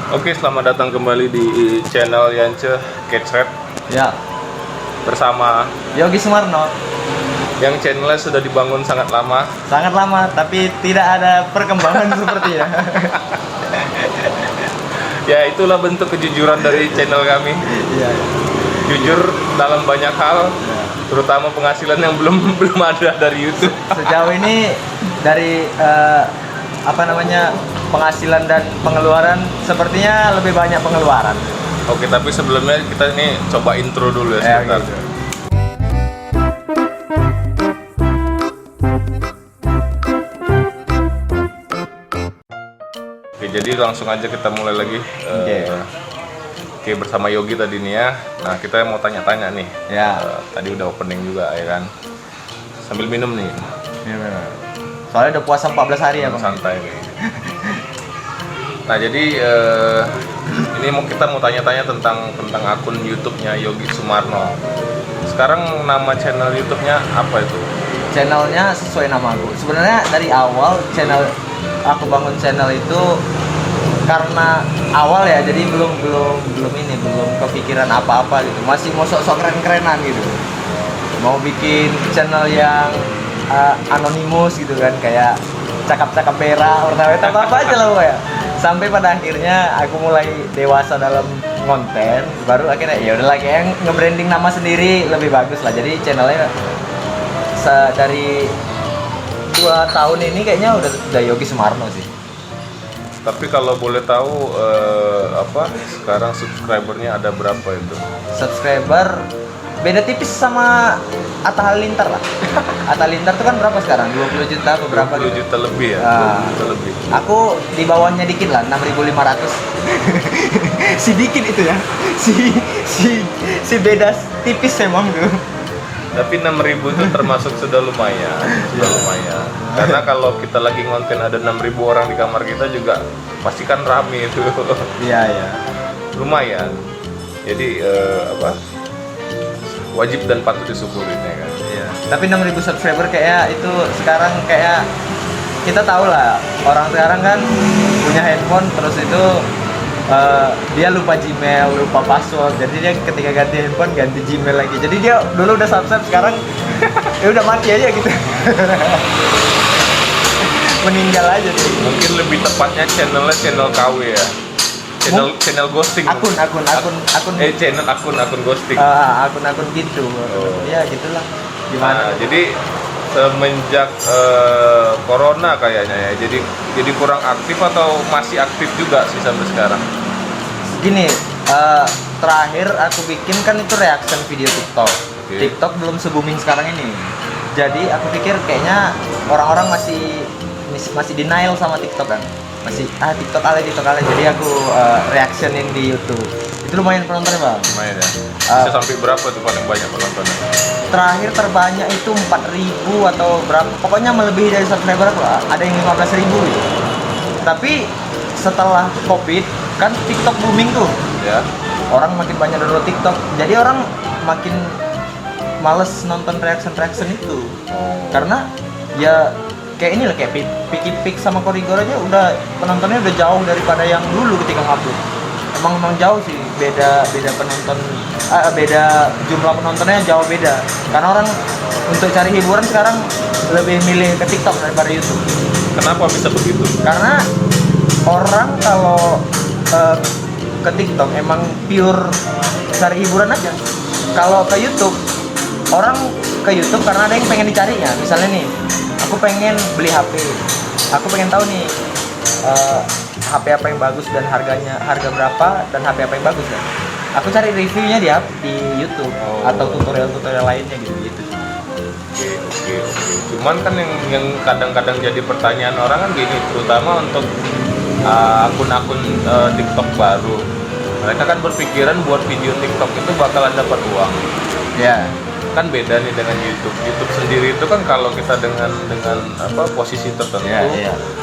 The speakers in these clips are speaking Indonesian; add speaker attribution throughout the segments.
Speaker 1: Oke, selamat datang kembali di channel Yance Catchret
Speaker 2: Ya,
Speaker 1: bersama
Speaker 2: Yogi Sumarno.
Speaker 1: yang channelnya sudah dibangun sangat lama.
Speaker 2: Sangat lama, tapi tidak ada perkembangan sepertinya.
Speaker 1: Ya, itulah bentuk kejujuran dari channel kami.
Speaker 2: Iya.
Speaker 1: Jujur dalam banyak hal, terutama penghasilan yang belum belum ada dari YouTube.
Speaker 2: Sejauh ini dari penghasilan dan pengeluaran sepertinya lebih banyak pengeluaran.
Speaker 1: Oke, tapi sebelumnya kita ini coba intro dulu ya sebentar.
Speaker 2: Gitu.
Speaker 1: Oke, jadi langsung aja kita mulai lagi. Oke, bersama Yogi tadi nih ya. Nah, kita mau tanya-tanya nih.
Speaker 2: Ya.
Speaker 1: Tadi udah opening juga ya kan. Sambil minum nih.
Speaker 2: Iya benar. Soalnya udah puasa 14 hari ya, Bang.
Speaker 1: Santai nih. Nah, jadi ini kita mau tanya-tanya tentang akun YouTube-nya Yogi Sumarno. Sekarang nama channel YouTube-nya apa itu?
Speaker 2: Channelnya sesuai nama aku. Sebenarnya dari awal aku bangun channel itu karena awal ya, jadi belum kepikiran apa-apa gitu. Masih mau sok-sok keren-kerenan gitu. Mau bikin channel yang anonimus gitu kan, kayak cakap-cakap berak, warna apa aja lah ya. Sampai pada akhirnya aku mulai dewasa dalam konten, baru akhirnya ya udah lagi yang nge-branding nama sendiri lebih bagus lah. Jadi channelnya dari 2 tahun ini kayaknya udah Yogi Sumarno sih.
Speaker 1: Tapi kalau boleh tahu sekarang subscribernya ada berapa itu?
Speaker 2: Subscriber beda tipis sama Atta Halilintar lah. Atta Halilintar tuh kan berapa sekarang? 20 juta atau berapa
Speaker 1: 20
Speaker 2: gitu?
Speaker 1: juta lebih ya? 20 juta lebih.
Speaker 2: Aku di bawahnya dikit lah, 6.500. Si dikit itu ya. Si beda tipis emang tuh.
Speaker 1: Tapi 6.000 itu termasuk sudah lumayan, lumayan. Karena kalau kita lagi ngonten ada 6.000 orang di kamar kita juga pasti kan rame itu.
Speaker 2: Iya, iya.
Speaker 1: Lumayan. Jadi wajib dan patut disyukuri ya kan.
Speaker 2: Iya. Tapi 6.000 subscriber kayak itu sekarang kayak kita tahu lah, orang sekarang kan punya handphone terus itu dia lupa Gmail, lupa password. Jadi dia ketika ganti handphone ganti Gmail lagi. Jadi dia dulu udah subscribe, sekarang ya udah mati aja gitu. Meninggal aja sih.
Speaker 1: Mungkin lebih tepatnya channel KW ya. Channel ghosting.
Speaker 2: Akun.
Speaker 1: Akun ghosting.
Speaker 2: Akun gitu. Ya gitulah. Gimana?
Speaker 1: Nah, jadi semenjak corona kayaknya ya. Jadi kurang aktif atau masih aktif juga sih sampai sekarang?
Speaker 2: Gini, terakhir aku bikin kan itu reaction video TikTok.
Speaker 1: Okay.
Speaker 2: TikTok belum se-booming sekarang ini. Jadi aku pikir kayaknya orang-orang masih denial sama TikTok kan. Masih TikTok ale. Jadi aku reactionin di YouTube. Itu lumayan penontonnya, Bang.
Speaker 1: Lumayan ya. Bisa sampai berapa tuh paling banyak penontonnya?
Speaker 2: Terakhir terbanyak itu 4.000 atau berapa. Pokoknya melebihi dari subscriber aku lah. Ada yang 15.000 gitu. Tapi setelah Covid kan TikTok booming tuh.
Speaker 1: Ya.
Speaker 2: Orang makin banyak download TikTok. Jadi orang makin males nonton reaction itu. Karena ya kayak ini lah, kayak Picky Pig sama Korigor aja udah penontonnya udah jauh daripada yang dulu ketika ngupload. Emang jauh sih, beda penonton, beda jumlah penontonnya jauh beda. Karena orang untuk cari hiburan sekarang lebih milih ke TikTok daripada YouTube.
Speaker 1: Kenapa bisa begitu?
Speaker 2: Karena orang kalau ke TikTok emang pure cari hiburan aja. Kalau ke YouTube, orang ke YouTube karena ada yang pengen dicarinya. Misalnya nih, aku pengen beli HP, aku pengen tahu nih HP apa yang bagus dan harga berapa, dan HP apa yang bagus kan. Aku cari reviewnya di YouTube atau tutorial lainnya gitu.
Speaker 1: Oke. Cuman kan yang kadang-kadang jadi pertanyaan orang kan gini, terutama untuk akun-akun TikTok baru. Mereka kan berpikiran buat video TikTok itu bakalan dapat uang.
Speaker 2: Ya.
Speaker 1: Kan beda nih dengan YouTube. YouTube sendiri itu kan kalau kita dengan posisi tertentu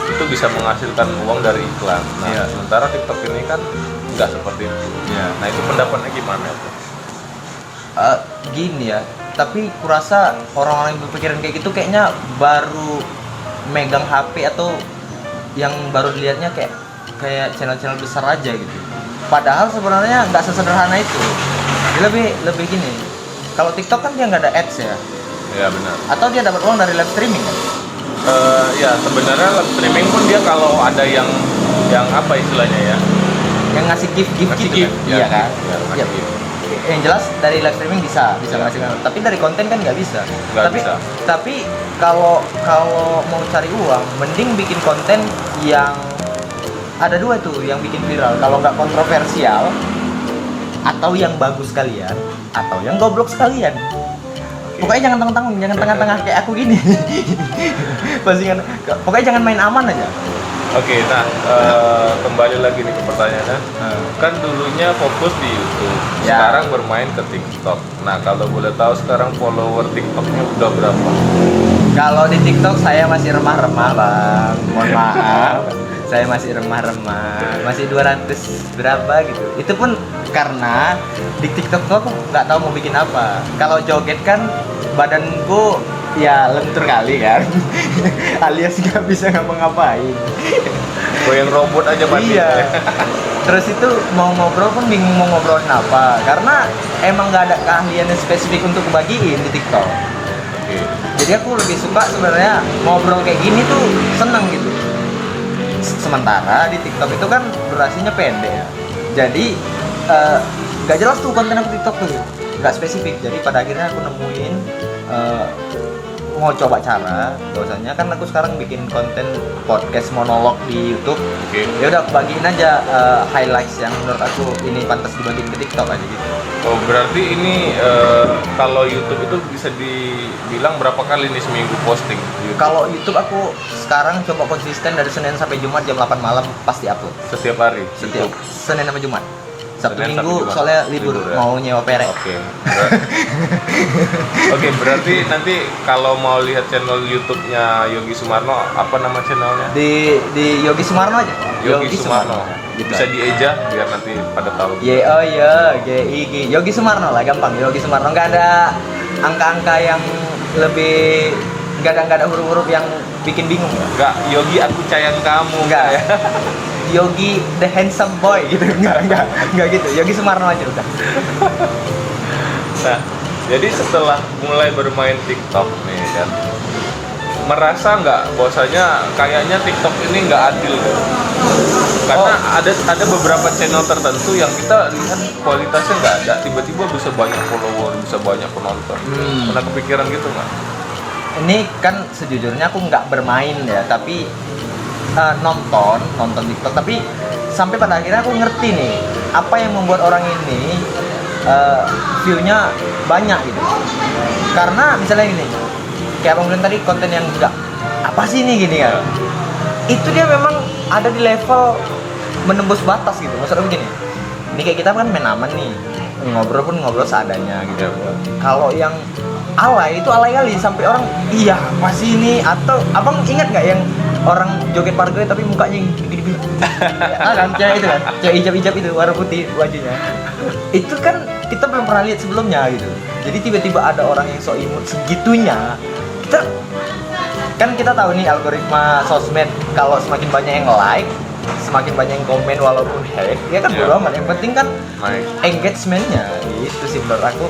Speaker 1: itu bisa menghasilkan uang dari iklan. Nah, sementara TikTok ini kan nggak seperti itu. Nah, itu pendapatnya gimana?
Speaker 2: Gini ya. Tapi kurasa orang-orang yang berpikiran kayak gitu kayaknya baru megang HP atau yang baru dilihatnya kayak kayak channel-channel besar aja gitu. Padahal sebenarnya nggak sesederhana itu. Dia lebih gini. Kalau TikTok kan dia nggak ada ads ya.
Speaker 1: Ya benar.
Speaker 2: Atau dia dapat uang dari live streaming kan?
Speaker 1: Ya sebenarnya live streaming pun dia kalau ada yang apa istilahnya ya?
Speaker 2: Yang ngasih gift
Speaker 1: Ngasih
Speaker 2: gitu
Speaker 1: gift,
Speaker 2: kan?
Speaker 1: ya,
Speaker 2: Iya kan?
Speaker 1: ya, ngasih
Speaker 2: Iya.
Speaker 1: gift.
Speaker 2: Yang jelas dari live streaming bisa
Speaker 1: Ya.
Speaker 2: menghasilkan, tapi dari konten kan nggak bisa.
Speaker 1: Nggak
Speaker 2: tapi
Speaker 1: bisa.
Speaker 2: tapi kalau mau cari uang, mending bikin konten yang ada dua tuh yang bikin viral. Kalau nggak kontroversial, atau yang bagus sekalian, atau yang goblok sekalian. Pokoknya jangan tengah-tengah, jangan tengah-tengah kayak aku gini. Pasingan. Pokoknya jangan main aman aja.
Speaker 1: Oke, nah kembali lagi nih ke pertanyaannya. Kan dulunya fokus di YouTube,
Speaker 2: Ya.
Speaker 1: sekarang bermain ke TikTok. Nah kalau boleh tahu sekarang follower TikToknya udah berapa?
Speaker 2: Kalau di TikTok saya masih remah-remah, Bang. Mohon maaf. Saya masih remah-remah, masih 200 berapa gitu. Itu pun karena di TikTok tuh aku nggak tahu mau bikin apa. Kalau joget kan badanku ya lentur kali kan, alias nggak bisa ngapa-ngapain.
Speaker 1: Goyang robot aja bandingnya.
Speaker 2: Iya. Terus itu mau ngobrol pun bingung mau ngobrolin apa, karena emang nggak ada keahlian yang spesifik untuk bagiin di TikTok.
Speaker 1: Oke.
Speaker 2: Jadi aku lebih suka sebenarnya ngobrol kayak gini tuh seneng gitu. Sementara di TikTok itu kan durasinya pendek ya. Jadi nggak jelas tuh konten aku TikTok tuh, nggak spesifik. Jadi pada akhirnya aku nemuin mau coba cara, bahwasanya kan aku sekarang bikin konten podcast monolog di YouTube.
Speaker 1: Oke.
Speaker 2: Ya udah aku bagiin aja highlights yang menurut aku ini pantas dibagiin ke TikTok aja gitu.
Speaker 1: Oh berarti ini kalau YouTube itu bisa dibilang berapa kali nih seminggu posting? YouTube?
Speaker 2: Kalau YouTube aku sekarang coba konsisten dari Senin sampai Jumat jam 8 malam pasti upload.
Speaker 1: Setiap hari.
Speaker 2: Setiap
Speaker 1: YouTube?
Speaker 2: Senin sampai Jumat. Sabtu
Speaker 1: Senin
Speaker 2: Minggu
Speaker 1: sampai Jumat.
Speaker 2: soalnya libur,
Speaker 1: ya?
Speaker 2: mau nyewa perek.
Speaker 1: Oke. Oke, berarti nanti kalau mau lihat channel YouTube-nya Yogi Sumarno, apa nama channelnya?
Speaker 2: Di Yogi Sumarno aja.
Speaker 1: Yogi Sumarno.
Speaker 2: Gitu.
Speaker 1: Bisa dieja biar nanti pada tahu.
Speaker 2: YOYGIG Yogi Sumarno lah, gampang. Yogi Sumarno, nggak ada angka-angka yang lebih, nggak ada huruf-huruf yang bikin bingung ya.
Speaker 1: Enggak, Yogi aku sayang kamu.
Speaker 2: Enggak ya. Yogi the handsome boy gitu. Enggak gitu. Yogi Sumarno aja udah.
Speaker 1: Nah, jadi setelah mulai bermain TikTok nih kan, merasa nggak bahwasanya kayaknya TikTok ini nggak adil kan? Karena ada beberapa channel tertentu yang kita lihat kualitasnya nggak ada, tiba-tiba bisa banyak follower, bisa banyak penonton. Pernah kepikiran gitu nggak?
Speaker 2: Ini kan sejujurnya aku nggak bermain ya, tapi nonton TikTok. Tapi sampai pada akhirnya aku ngerti nih apa yang membuat orang ini view-nya banyak gitu. Karena misalnya gini, kayak abang bilang tadi, konten yang enggak apa sih ini gini kan, itu dia memang ada di level menembus batas gitu. Maksudnya begini, ini kayak kita kan main aman nih, ngobrol pun ngobrol seadanya gitu. Kalau yang alay itu alay kali sampai orang iya masih ini. Atau abang ingat nggak yang orang joget pargoy tapi mukanya yang gede-gede? Kan cewek itu kan, cewek hijab-hijab itu warna putih bajunya. Itu kan kita belum pernah lihat sebelumnya gitu. Jadi tiba-tiba ada orang yang sok imut segitunya. Kita tahu nih algoritma sosmed, kalau semakin banyak yang like, semakin banyak yang komen walaupun hate, ya kan bodo amat. Yang penting kan engagementnya, itu sih menurut aku.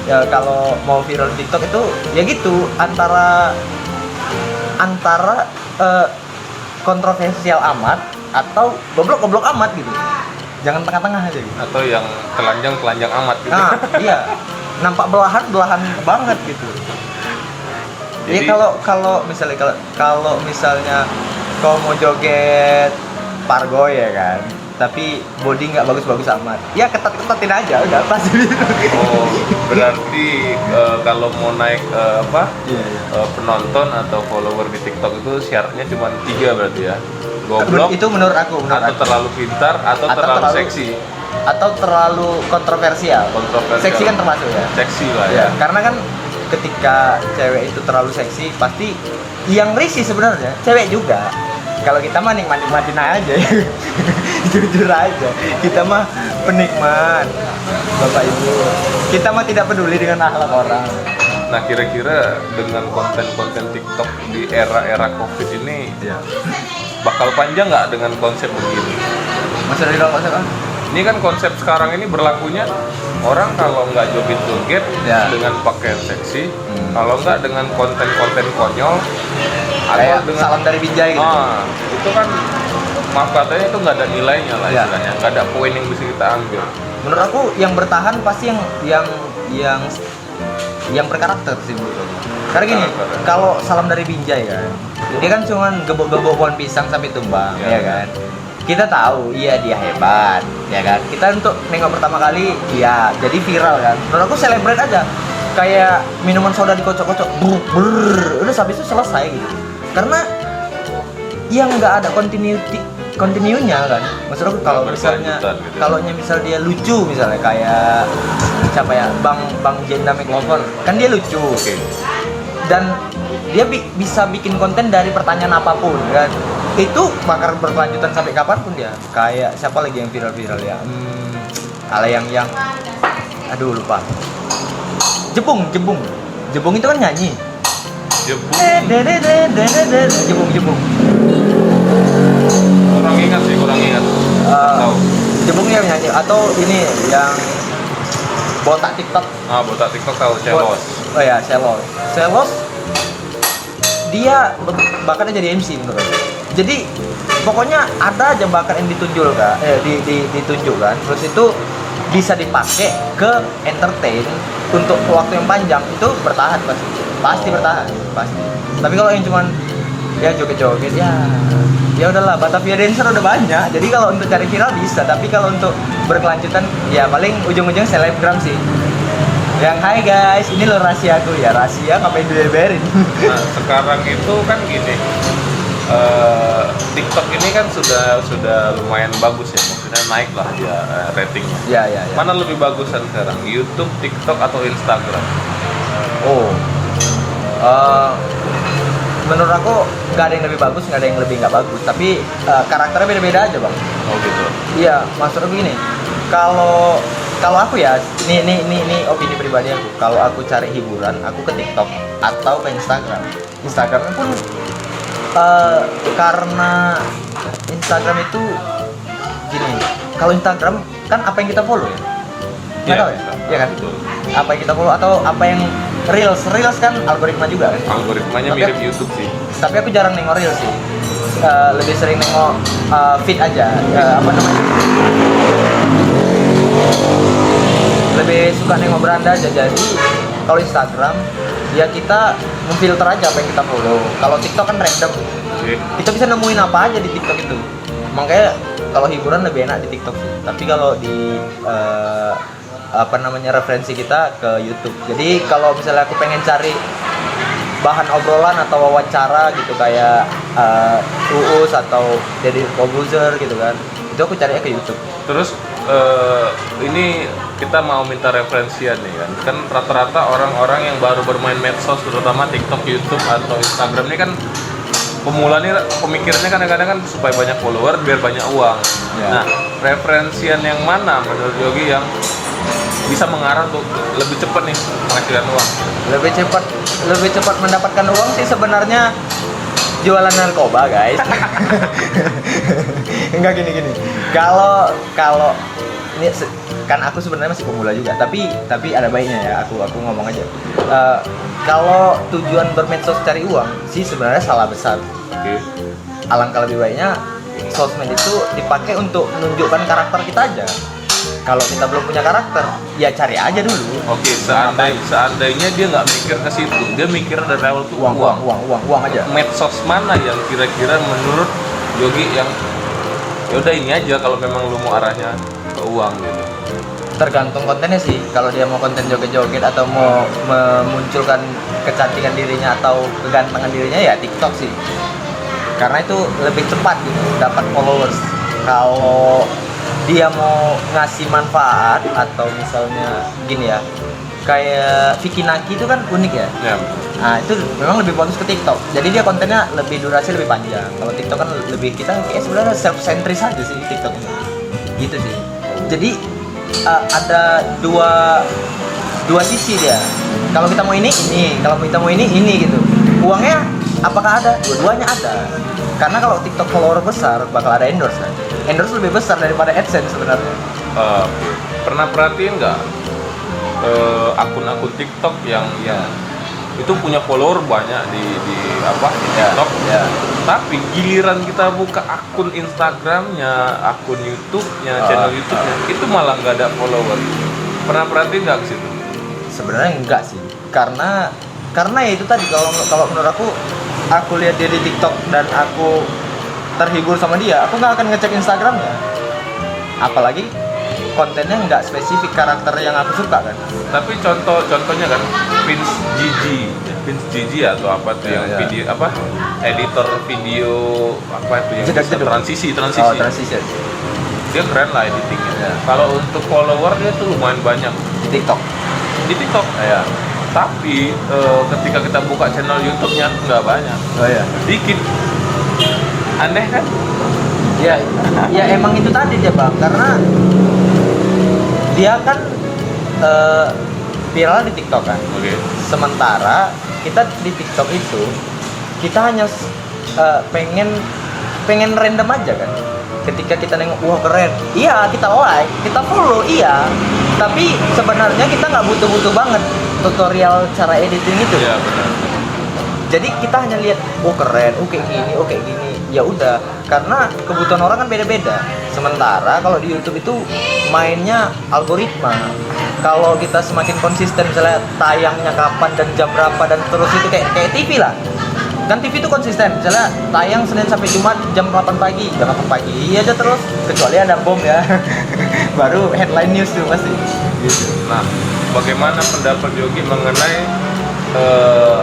Speaker 2: Ya kalau mau viral di TikTok itu ya gitu, antara kontroversial amat atau goblok amat gitu. Jangan tengah-tengah aja gitu.
Speaker 1: Atau yang telanjang amat gitu.
Speaker 2: Nah, iya. Nampak belahan banget gitu.
Speaker 1: Jadi,
Speaker 2: ya kalau misalnya kau mau joget pargoy ya kan, tapi body nggak bagus-bagus amat, ya ketat-ketatin aja udah pasti.
Speaker 1: Oh, berarti kalau mau naik penonton atau follower di TikTok itu syaratnya cuma 3 berarti ya. Goblok,
Speaker 2: itu menurut aku
Speaker 1: terlalu pintar atau terlalu seksi
Speaker 2: atau terlalu kontroversial. Seksi kan termasuk ya.
Speaker 1: Seksi lah ya.
Speaker 2: Karena kan ketika cewek itu terlalu seksi, pasti yang risih sebenarnya cewek juga. Kalau kita mah nikmatin aja ya. Jujur aja, kita mah penikmat, Bapak Ibu. Kita mah tidak peduli dengan akhlak orang.
Speaker 1: Nah, kira-kira dengan konten-konten TikTok di era-era Covid ini, bakal panjang nggak dengan konsep begini?
Speaker 2: Masih dari konsep apa?
Speaker 1: Ini kan konsep sekarang ini berlakunya orang kalau nggak joget-joget
Speaker 2: Ya.
Speaker 1: dengan pakaian seksi, kalau nggak dengan konten-konten konyol, atau
Speaker 2: Kayak
Speaker 1: dengan
Speaker 2: salam dari Binjai gitu.
Speaker 1: itu kan maaf katanya itu nggak ada nilainya lah
Speaker 2: Ya.
Speaker 1: istilahnya, nggak ada poin yang bisa kita ambil.
Speaker 2: Menurut aku yang bertahan pasti yang berkarakter sih menurut aku. Karena gini,
Speaker 1: Karakter.
Speaker 2: kalau salam dari Binjai kan, dia kan cuman gebok-gebok pohon pisang sampai tumbang,
Speaker 1: Ya.
Speaker 2: ya kan. Kita tahu, iya dia hebat, ya kan. Kita untuk nengok pertama kali, iya, jadi viral kan. Menurut aku celebrate aja, kayak minuman soda dikocok-kocok, udah habis itu selesai gitu. Karena yang nggak ada continuenya kan. Maksud aku kalau misalnya
Speaker 1: Berkelanjutan gitu.
Speaker 2: kalau misal dia lucu misalnya kayak siapa ya, Bang Jenda McLovin, kan dia lucu.
Speaker 1: Oke.
Speaker 2: Dan dia bisa bikin konten dari pertanyaan apapun kan, itu bakal berkelanjutan sampai kapanpun dia. Kayak siapa lagi yang viral ya, ala yang aduh lupa, Jebung itu kan nyanyi,
Speaker 1: Jebung.
Speaker 2: Jebung
Speaker 1: Kurang ingat. Tahu.
Speaker 2: Jebung yang nyanyi, atau ini yang botak TikTok.
Speaker 1: Botak TikTok tahu, Celos.
Speaker 2: Oh ya, Celos dia bakatnya jadi MC menurut aku. Jadi pokoknya ada aja bakat yang ditunjukkan, ditunjukkan, terus itu bisa dipakai ke entertain untuk waktu yang panjang, itu bertahan pasti bertahan pasti. Tapi kalau yang cuman ya joget-joget ya udahlah, Batavia Dancer udah banyak. Jadi kalau untuk cari viral bisa, tapi kalau untuk berkelanjutan ya paling ujung-ujung selebgram sih. Yang hai guys, ini lo rahasiaku, ya rahasia ngapain dibeberin.
Speaker 1: Nah, sekarang itu kan gini, TikTok ini kan sudah lumayan bagus ya, maksudnya naik lah dia ratingnya.
Speaker 2: Ya.
Speaker 1: Mana lebih bagusan sekarang, YouTube, TikTok atau Instagram?
Speaker 2: Menurut aku nggak ada yang lebih bagus, nggak ada yang lebih nggak bagus, tapi karakternya beda-beda aja bang.
Speaker 1: Oh gitu.
Speaker 2: Iya, maksud aku gini, kalau aku ya, ini opini pribadi aku. Kalau aku cari hiburan, aku ke TikTok atau ke Instagram. Instagram pun karena Instagram itu gini, kalau Instagram kan apa yang kita follow ya? Nggak tahu ya? Iya kan?
Speaker 1: Betul.
Speaker 2: Apa yang kita follow atau apa yang Reels kan algoritma juga kan?
Speaker 1: Algoritmanya
Speaker 2: Tapi
Speaker 1: mirip YouTube sih.
Speaker 2: Tapi aku jarang nengok Reels sih. Lebih sering nengok feed aja. Apa namanya? Lebih suka nengok beranda aja. Jadi kalau Instagram ya kita memfilter aja apa yang kita follow. Kalau TikTok kan random.
Speaker 1: Oke.
Speaker 2: Kita bisa nemuin apa aja di TikTok itu. Makanya kalau hiburan lebih enak di TikTok sih. Tapi kalau di referensi kita ke YouTube. Jadi kalau misalnya aku pengen cari bahan obrolan atau wawancara gitu kayak Uus atau Deddy Corbuzier gitu kan, itu aku carinya ke YouTube.
Speaker 1: Terus ini kita mau minta referensian nih kan. Kan rata-rata orang-orang yang baru bermain medsos, terutama TikTok, YouTube atau Instagram ini kan pemula nih pemikirannya kadang-kadang kan supaya banyak follower biar banyak uang.
Speaker 2: Ya.
Speaker 1: Nah, referensian yang mana menurut Yogi yang bisa mengarah untuk lebih cepat nih menghasilkan uang?
Speaker 2: Lebih cepat mendapatkan uang sih sebenarnya jualan narkoba guys. Enggak gini. Kalau ini kan aku sebenarnya masih pemula juga, tapi ada baiknya ya, aku ngomong aja. Kalau tujuan bermedsos cari uang sih sebenarnya salah besar.
Speaker 1: Oke.
Speaker 2: Alangkah lebih baiknya sosmed itu dipakai untuk menunjukkan karakter kita aja. Kalau kita belum punya karakter, ya cari aja dulu.
Speaker 1: Oke, seandainya dia nggak mikir ke situ, dia mikir dari awal tuh
Speaker 2: uang aja.
Speaker 1: Medsos mana yang kira-kira menurut Yogi yang ya udah ini aja kalau memang lu mau arahnya ke uang gitu?
Speaker 2: Tergantung kontennya sih. Kalau dia mau konten joget-joget atau mau memunculkan kecantikan dirinya atau kegantengan dirinya, ya TikTok sih. Karena itu lebih cepat gitu, dapat followers. Kalau dia mau ngasih manfaat atau misalnya gini ya, kayak Vicky Naki itu kan unik ya.
Speaker 1: Ya.
Speaker 2: Nah itu memang lebih bagus ke TikTok. Jadi dia kontennya lebih durasi lebih panjang. Kalau TikTok kan lebih, kita kayak sebenarnya self centris aja sih TikTok ini. Gitu sih. Jadi ada dua sisi dia. Kalau kita mau ini, kalau kita mau ini gitu. Uangnya apakah ada? Dua-duanya ada. Karena kalau TikTok follower besar bakal ada endorse kan. Endorse lebih besar daripada AdSense sebenarnya.
Speaker 1: Oke. Pernah perhatiin nggak akun-akun TikTok yang itu punya follower banyak di TikTok, tapi giliran kita buka akun Instagramnya, akun YouTube-nya, channel YouTube-nya, itu malah nggak ada follower. Pernah perhatiin nggak ke situ?
Speaker 2: Sebenarnya enggak sih. Karena ya itu tadi, kalau menurut aku lihat dia di TikTok dan aku terhibur sama dia, aku nggak akan ngecek Instagramnya. Apalagi kontennya nggak spesifik karakter yang aku suka kan.
Speaker 1: Tapi contohnya kan Vince Gigi atau apa tuh yang video editor video apa itu yang bisa transisi.
Speaker 2: Oh, transisi.
Speaker 1: Dia keren lah editingnya.
Speaker 2: Ya.
Speaker 1: Kalau untuk follower dia tuh lumayan banyak
Speaker 2: Di TikTok.
Speaker 1: Ya. Tapi ketika kita buka channel YouTube-nya nggak banyak.
Speaker 2: Oh ya.
Speaker 1: Dikit. Aneh kan?
Speaker 2: Ya emang itu tadi dia Bang, karena dia kan viral di TikTok kan.
Speaker 1: Oke.
Speaker 2: Sementara kita di TikTok itu kita hanya pengen random aja kan. Ketika kita nengok, wah keren, iya kita like, kita follow, iya. Tapi sebenarnya kita nggak butuh banget tutorial cara editing itu.
Speaker 1: Iya benar.
Speaker 2: Jadi kita hanya lihat, oh keren, oh kayak gini, ya udah. Karena kebutuhan orang kan beda-beda. Sementara kalau di YouTube itu mainnya algoritma. Kalau kita semakin konsisten, misalnya tayangnya kapan dan jam berapa dan terus itu kayak TV lah. Kan TV itu konsisten, misalnya tayang Senin sampai Jumat jam 8 pagi, iya aja terus, kecuali ada bom ya. Baru headline news tuh pasti. Gitu.
Speaker 1: Nah, bagaimana pendapat Yogi mengenai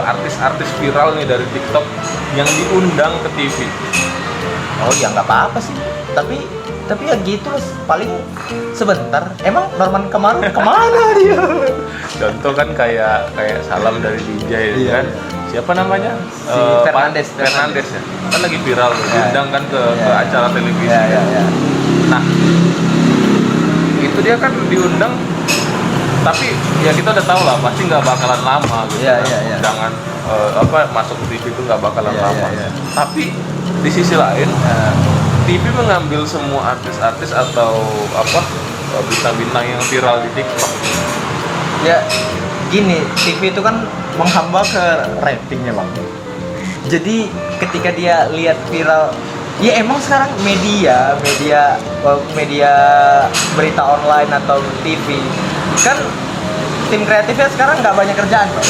Speaker 1: artis-artis viral nih dari TikTok yang diundang ke TV?
Speaker 2: Oh ya nggak apa-apa sih, tapi ya gitu paling sebentar. Emang Norman kemarin kemana dia?
Speaker 1: Contoh kan kayak salam dari DJ
Speaker 2: Iya.
Speaker 1: kan, siapa namanya?
Speaker 2: Si Fernandes
Speaker 1: ya, kan lagi viral tuh, diundang kan ke acara televisi.
Speaker 2: Ya.
Speaker 1: Nah, itu dia kan diundang, tapi ya kita udah tahu lah pasti nggak bakalan lama gitu.
Speaker 2: Iya.
Speaker 1: Undangan masuk ke TV itu nggak bakalan
Speaker 2: Iya,
Speaker 1: lama.
Speaker 2: iya.
Speaker 1: Tapi di sisi lain TV mengambil semua artis-artis atau bintang-bintang yang viral di TikTok.
Speaker 2: Ya gini, TV itu kan menghamba ke ratingnya Bang. Jadi ketika dia lihat viral, ya emang sekarang media berita online atau TV kan tim kreatifnya sekarang nggak banyak kerjaan Bang.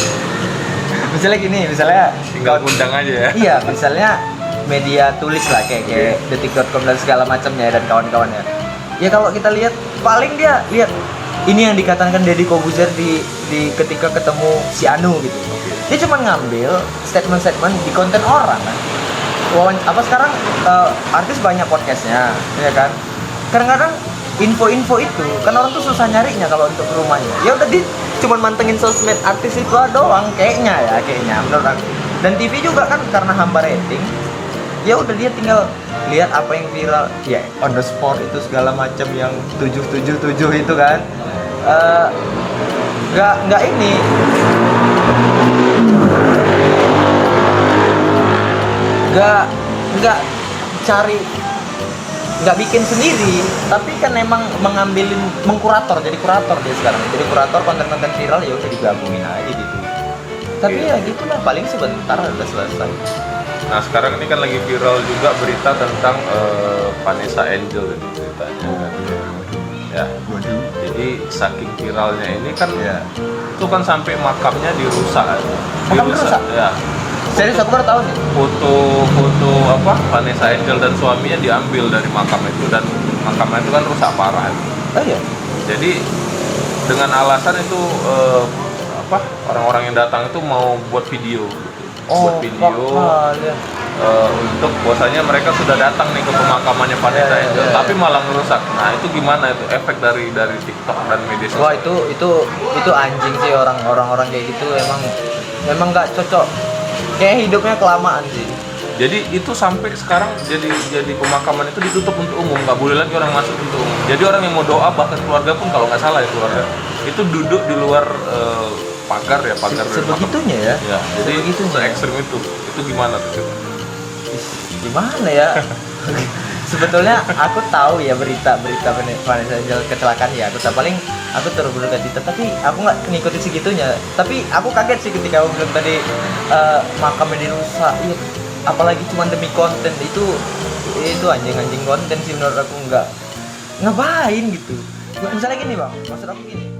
Speaker 2: Misalnya
Speaker 1: Tinggal undang aja ya.
Speaker 2: Iya, misalnya media tulis lah kayak detik.com dan segala macamnya dan kawan-kawannya. Ya kalau kita lihat paling dia lihat ini yang dikatakan Deddy Corbuzier di ketika ketemu si Anu gitu. Dia cuma ngambil statement-statement di konten orang kan. Sekarang artis banyak podcastnya, ya kan. Kadang-kadang info-info itu kan orang tuh susah nyarinya kalau untuk ke rumahnya. Ya udah dia cuma mantengin sosmed artis itu doang kayaknya menurut aku. Dan TV juga kan karena hamba rating. Ya udah dia tinggal lihat apa yang viral, ya on the spot itu segala macam yang 777 itu kan. Nggak ini. Nggak cari, nggak bikin sendiri, tapi kan emang mengkurator, jadi kurator dia sekarang. Jadi kurator konten-konten viral ya udah digabungin aja gitu. Tapi ya gitulah, paling sebentar udah selesai.
Speaker 1: Nah sekarang ini kan lagi viral juga berita tentang Vanessa Angel ini ceritanya kan. Ya. Jadi saking viralnya ini kan itu kan sampai makamnya dirusak.
Speaker 2: Makam dirusak?
Speaker 1: Ya.
Speaker 2: Serius aku baru tahu nih.
Speaker 1: Foto Vanessa Angel dan suaminya diambil dari makam itu, dan makamnya itu kan rusak parah.
Speaker 2: Oh iya.
Speaker 1: Jadi dengan alasan itu orang-orang yang datang itu mau buat video. Buat video untuk bahwasanya mereka sudah datang nih ke pemakamannya Vanessa Angel, tapi malah merusak. Nah itu gimana itu efek dari TikTok dan media sosial?
Speaker 2: Wah itu anjing sih, orang-orang kayak gitu emang nggak cocok. Kayak hidupnya kelamaan sih.
Speaker 1: Jadi itu sampai sekarang jadi pemakaman itu ditutup untuk umum, nggak boleh lagi orang masuk untuk umum. Jadi orang yang mau doa, bahkan keluarga pun kalau nggak salah ya keluarga itu duduk di luar pagar ya, pagar dari makam.
Speaker 2: Sebegitunya ya.
Speaker 1: Ya, jadi
Speaker 2: Sebegitunya.
Speaker 1: se-ekstrim itu gimana tuh coba?
Speaker 2: Gimana ya? Sebetulnya aku tahu ya berita Vanessa Angel kecelakaan ya. Aku tahu, paling aku turut berduka cita, tapi aku nggak ngikutin segitunya. Tapi aku kaget sih ketika aku bilang tadi makamnya dirusak. Ya, apalagi cuma demi konten itu anjing konten sih menurut aku. Nggak ngapain gitu. Misalnya gini bang, maksud aku gini.